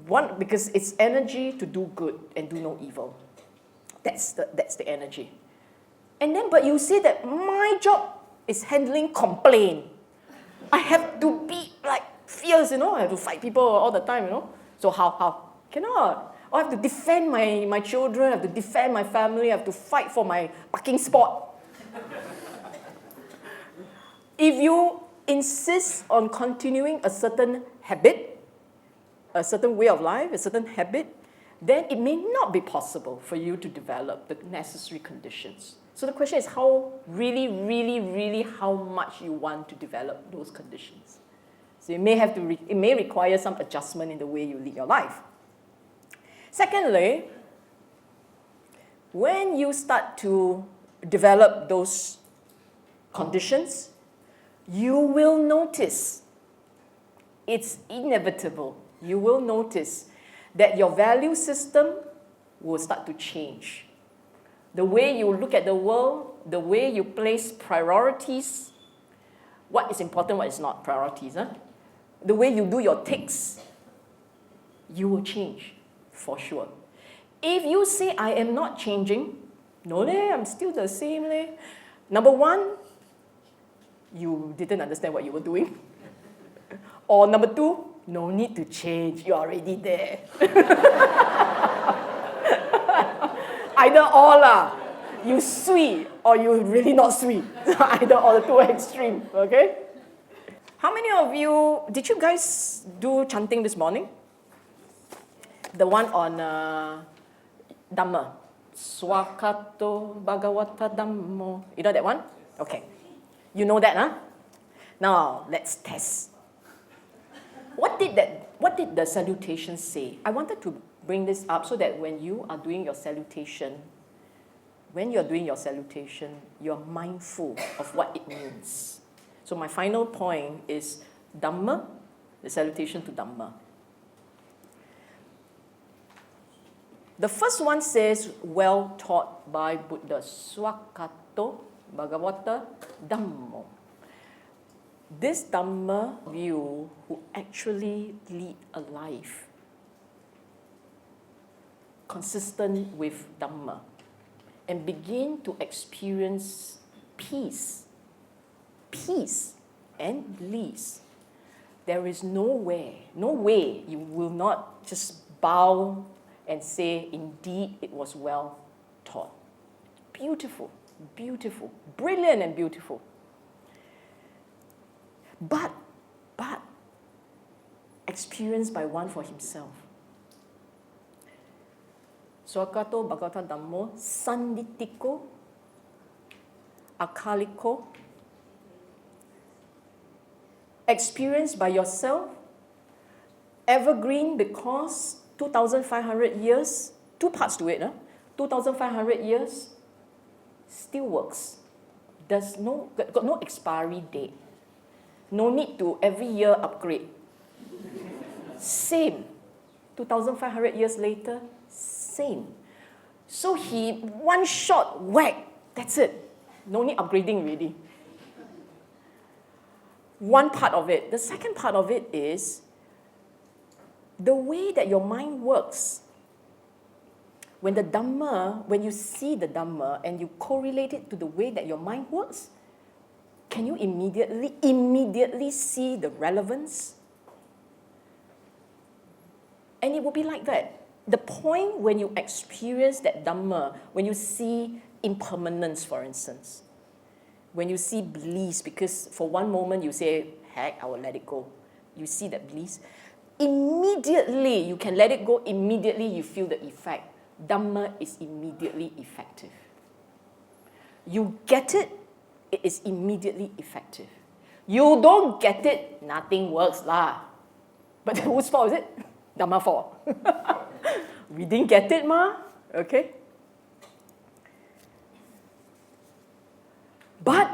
One, because it's energy to do good and do no evil. That's the energy. And then, but you say that my job is handling complaint. I have to be like fierce, I have to fight people all the time, So how? Cannot. I have to defend my children, I have to defend my family, I have to fight for my parking spot. If you insist on continuing a certain habit, a certain way of life, a certain habit, then it may not be possible for you to develop the necessary conditions. So the question is how really how much you want to develop those conditions. So it may require some adjustment in the way you lead your life. Secondly, when you start to develop those conditions, you will notice, it's inevitable, you will notice that your value system will start to change. The way you look at the world, the way you place priorities, what is important, what is not priorities, the way you do your ticks, you will change, for sure. If you say, I am not changing, no, I'm still the same. Number one, you didn't understand what you were doing. Or number two, No need to change, you're already there. Either or lah. You sweet or you really not sweet. Either or, the two extreme, okay? How many of you, did you guys do chanting this morning? The one on Dhamma. Swakato Bhagavata Dhammo. You know that one? Okay. You know that, huh? Now, let's test. What did the salutation say? I wanted to bring this up so that when you are doing your salutation, you're mindful of what it means. So my final point is Dhamma, the salutation to Dhamma. The first one says, well taught by Buddha, Swakato Bhagavata Dhammo. This Dhamma view who actually lead a life consistent with Dhamma and begin to experience peace and bliss. There is no way you will not just bow and say, indeed, it was well taught. Beautiful, beautiful, brilliant and beautiful. But experienced by one for himself. Swakato Bhagavata Dhammo Sanditiko Akaliko. Experienced by yourself, evergreen because 2,500 years, two parts to it, 2,500 years, still works. Got no expiry date. No need to every year upgrade. Same. 2,500 years later, same. So he, one shot, whack, that's it. No need upgrading really. One part of it. The second part of it is the way that your mind works. When you see the Dhamma and you correlate it to the way that your mind works, can you immediately see the relevance? And it will be like that. The point when you experience that Dhamma, when you see impermanence, for instance, when you see bliss, because for one moment you say, heck, I will let it go. You see that bliss. Immediately, you can let it go, immediately you feel the effect. Dhamma is immediately effective. You get it, it is immediately effective. You don't get it, nothing works lah. But whose fault is it? Dhamma fault. We didn't get it, ma. Okay? But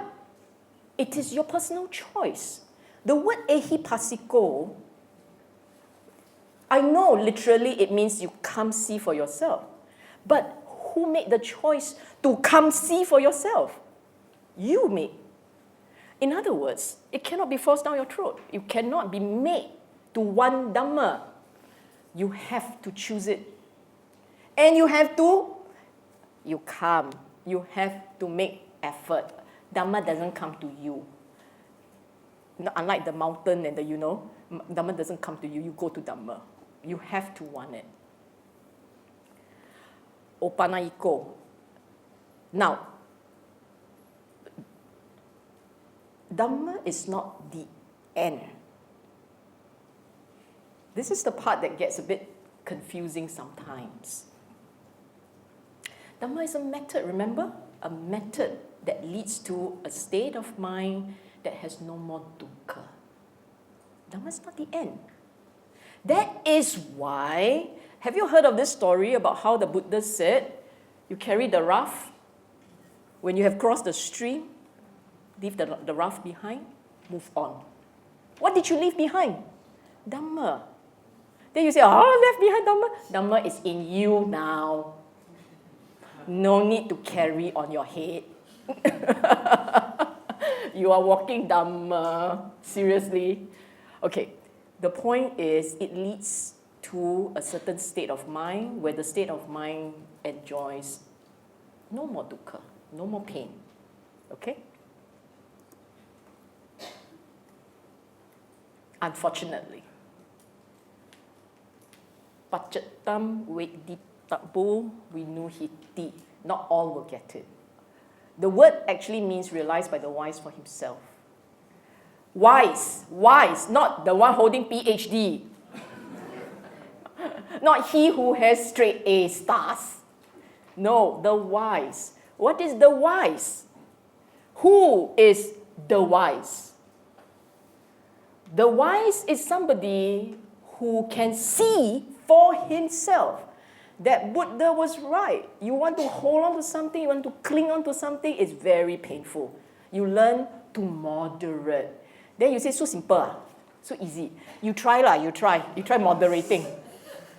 it is your personal choice. The word ehipasiko, I know literally it means you come see for yourself. But who made the choice to come see for yourself? You made. In other words, it cannot be forced down your throat. You cannot be made to want Dhamma. You have to choose it. And you have to make effort. Dhamma doesn't come to you. Unlike the mountain and Dhamma doesn't come to you, you go to Dhamma. You have to want it. Opanaiko. Now, Dhamma is not the end. This is the part that gets a bit confusing sometimes. Dhamma is a method, remember? A method that leads to a state of mind that has no more dukkha. Dhamma is not the end. That is why, have you heard of this story about how the Buddha said, you carry the raft, when you have crossed the stream, leave the raft behind, move on. What did you leave behind? Dhamma. Then you say, left behind Dhamma. Dhamma is in you now. No need to carry on your head. You are walking Dhamma. Seriously. Okay, the point is it leads to a certain state of mind where the state of mind enjoys no more dukkha, no more pain. Okay? Unfortunately. Pachetam Veditabu Vinuhiti. Not all will get it. The word actually means realized by the wise for himself. Wise, not the one holding PhD. Not he who has straight A stars. No, the wise. What is the wise? Who is the wise? The wise is somebody who can see for himself that Buddha was right. You want to hold on to something, you want to cling on to something, it's very painful. You learn to moderate. Then you say, so simple, so easy. You try moderating.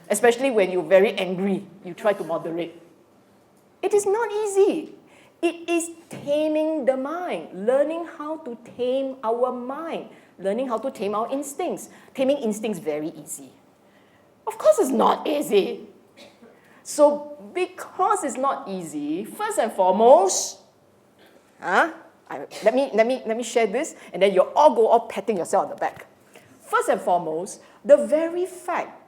Especially when you're very angry, you try to moderate. It is not easy. It is taming the mind, learning how to tame our mind, learning how to tame our instincts. Taming instincts very easy. Of course it's not easy. So because it's not easy, first and foremost, let me share this, and then you all go off patting yourself on the back. First and foremost, the very fact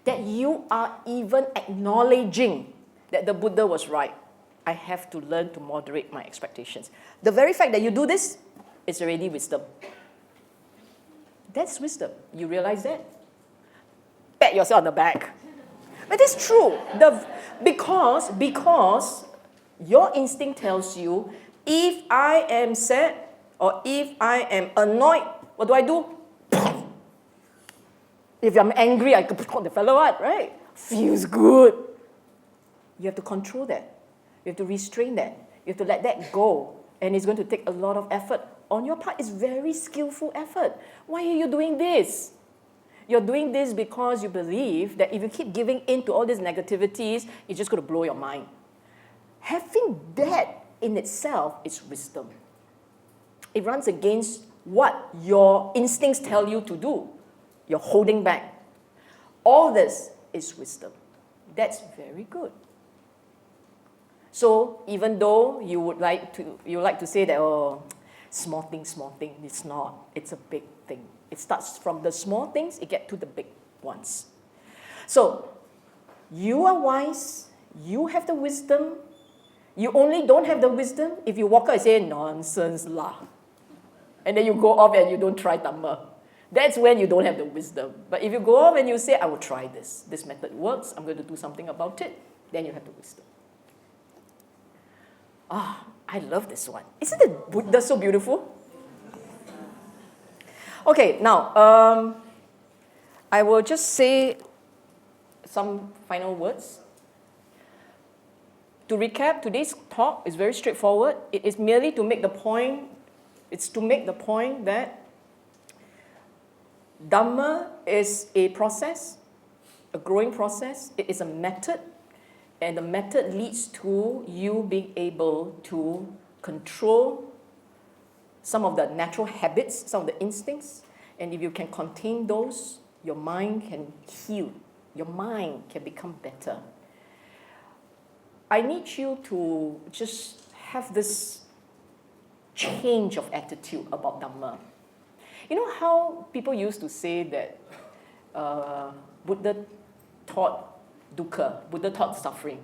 that you are even acknowledging that the Buddha was right, I have to learn to moderate my expectations. The very fact that you do this is already wisdom. That's wisdom. You realize that? Pat yourself on the back. But it's true. Because your instinct tells you, if I am sad or if I am annoyed, what do? If I'm angry, I could put the fellow out, right? Feels good. You have to control that. You have to restrain that. You have to let that go. And it's going to take a lot of effort on your part. It's very skillful effort. Why are you doing this? You're doing this because you believe that if you keep giving in to all these negativities, it's just going to blow your mind. Having that in itself is wisdom. It runs against what your instincts tell you to do. You're holding back. All this is wisdom. That's very good. So even though you like to say that, oh, small thing, it's not. It's a big thing. It starts from the small things, it gets to the big ones. So you are wise, you have the wisdom. You only don't have the wisdom if you walk out and say, nonsense lah. And then you go off and you don't try Dhamma. That's when you don't have the wisdom. But if you go off and you say, I will try this. This method works. I'm going to do something about it. Then you have the wisdom. I love this one. Isn't the Buddha so beautiful? Okay, now, I will just say some final words. To recap, today's talk is very straightforward. It is merely to make the point, that Dhamma is a process, a growing process. It is a method, and the method leads to you being able to control some of the natural habits, some of the instincts, and if you can contain those, your mind can heal. Your mind can become better. I need you to just have this change of attitude about Dhamma. You know how people used to say that Buddha taught dukkha, Buddha taught suffering.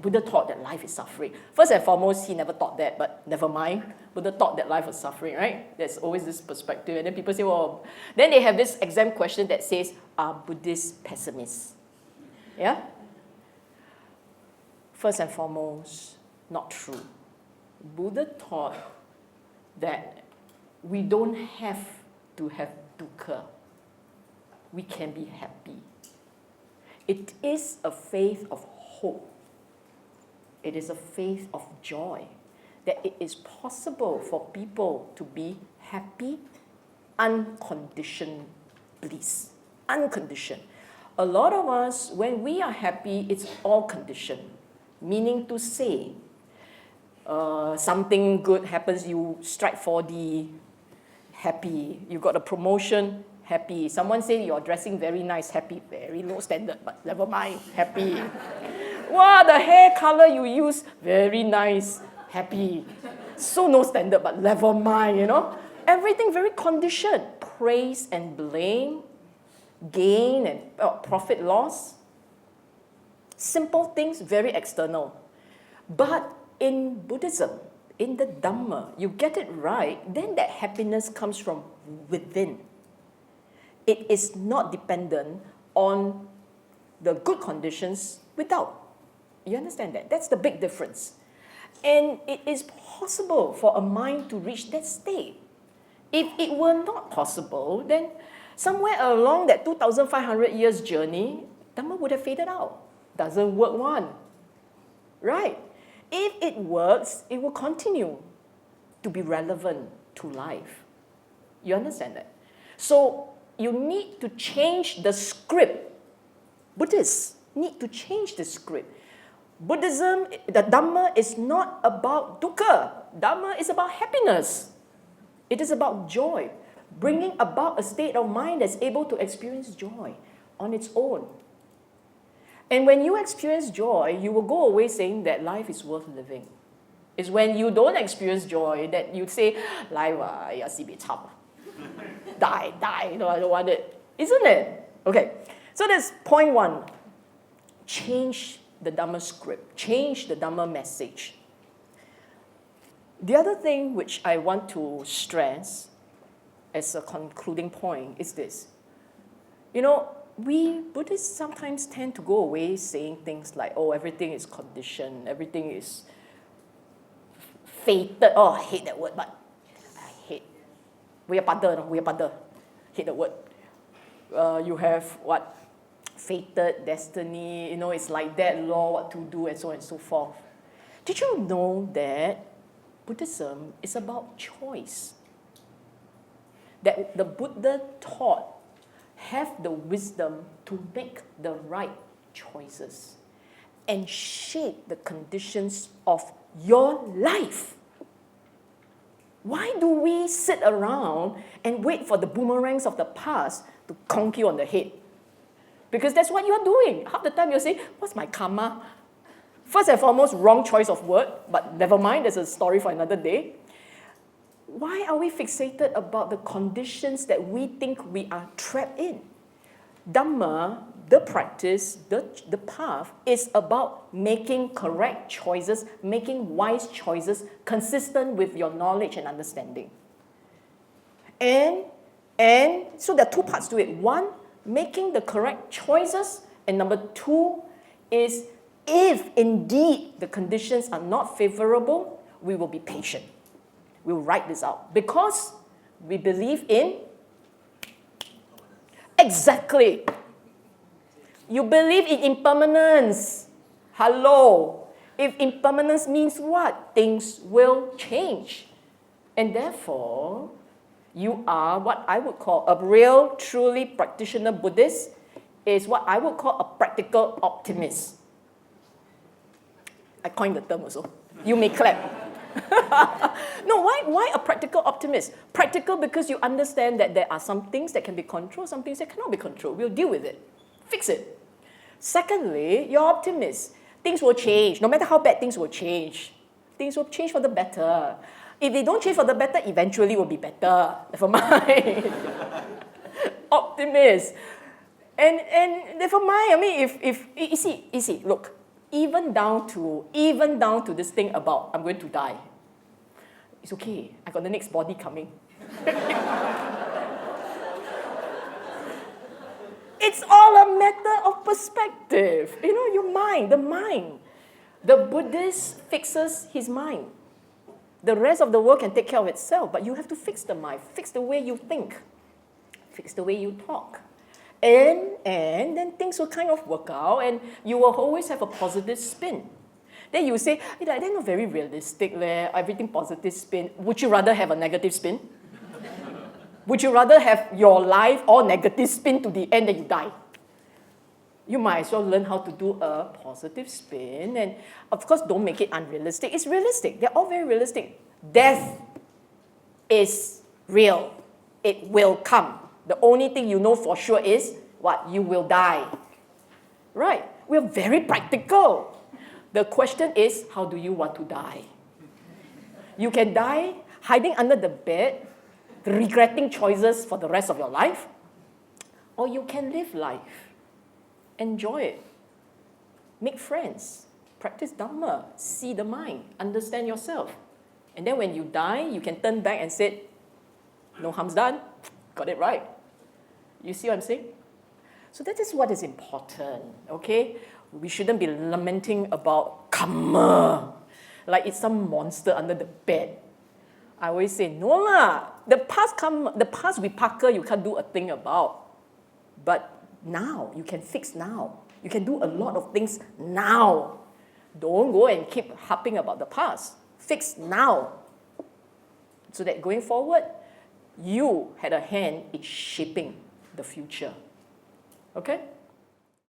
Buddha taught that life is suffering. First and foremost, he never taught that, but never mind. Buddha taught that life was suffering, right? There's always this perspective. And then people say, well, then they have this exam question that says, are Buddhists pessimists? Yeah? First and foremost, not true. Buddha taught that we don't have to have dukkha. We can be happy. It is a faith of hope. It is a faith of joy, that it is possible for people to be happy, unconditioned bliss. Unconditioned. A lot of us, when we are happy, it's all conditioned. Meaning to say, something good happens, you strike 4D, happy. You got a promotion, happy. Someone say you're dressing very nice, happy. Very low standard, but never mind, happy. Wow, the hair color you use, very nice, happy. So no standard, but never mind, you know. Everything very conditioned. Praise and blame gain and profit loss. Simple things, very external. But in Buddhism, in the Dhamma, you get it right, then that happiness comes from within. It is not dependent on the good conditions without. You understand that? That's the big difference. And it is possible for a mind to reach that state. If it were not possible, then somewhere along that 2,500 years journey, Dhamma would have faded out. Doesn't work one. Right? If it works, it will continue to be relevant to life. You understand that? So you need to change the script. Buddhists need to change the script. Buddhism, the Dhamma is not about dukkha. Dhamma is about happiness. It is about joy, bringing about a state of mind that's able to experience joy on its own. And when you experience joy, you will go away saying that life is worth living. It's when you don't experience joy that you say, life, die, I don't want it. Isn't it? Okay, so that's point one. Change the Dhamma script, change the Dhamma message. The other thing which I want to stress as a concluding point is this. You know, we Buddhists sometimes tend to go away saying things like, oh, everything is conditioned, everything is fated. Oh, I hate that word, but I hate. We are pada. Hate the word. You have what? Fated, destiny, it's like that law, what to do, and so on and so forth. Did you know that Buddhism is about choice? That the Buddha taught, have the wisdom to make the right choices and shape the conditions of your life. Why do we sit around and wait for the boomerangs of the past to conk you on the head? Because that's what you're doing. Half the time you're saying, what's my karma? First and foremost, wrong choice of word, but never mind, there's a story for another day. Why are we fixated about the conditions that we think we are trapped in? Dhamma, the practice, the path, is about making correct choices, making wise choices consistent with your knowledge and understanding. And so there are two parts to it. One, making the correct choices, and number two is if indeed the conditions are not favorable, we will be patient. We'll write this out because we believe in exactly. You believe in impermanence. Hello. If impermanence means what? Things will change. And therefore, you are what I would call a real, truly practitioner Buddhist, is what I would call a practical optimist. I coined the term also. You may clap. No, why a practical optimist? Practical because you understand that there are some things that can be controlled, some things that cannot be controlled. We'll deal with it. Fix it. Secondly, you're optimist. Things will change. No matter how bad things will change. Things will change for the better. If they don't change for the better, eventually it will be better. Never mind. Optimist. And never mind. I mean, if you see, look, even down to this thing about I'm going to die. It's okay. I got the next body coming. It's all a matter of perspective. Your mind, the mind. The Buddhist fixes his mind. The rest of the world can take care of itself, but you have to fix the mind, fix the way you think, fix the way you talk. And then things will kind of work out, and you will always have a positive spin. Then you say, they're not very realistic, everything positive spin. Would you rather have a negative spin? Would you rather have your life all negative spin to the end that you die? You might as well learn how to do a positive spin. And of course, don't make it unrealistic. It's realistic. They're all very realistic. Death is real. It will come. The only thing you know for sure is what? You will die. Right? We're very practical. The question is, how do you want to die? You can die hiding under the bed, regretting choices for the rest of your life. Or you can live life, enjoy it, make friends, practice Dhamma, see the mind, understand yourself. And then when you die, you can turn back and say, no harm's done, got it right. You see what I'm saying? So that is what is important, okay? We shouldn't be lamenting about karma, like it's some monster under the bed. I always say, no lah, the past vipaka you can't do a thing about. But now, you can fix now. You can do a lot of things now. Don't go and keep harping about the past. Fix now. So that going forward, you had a hand in shaping the future. Okay?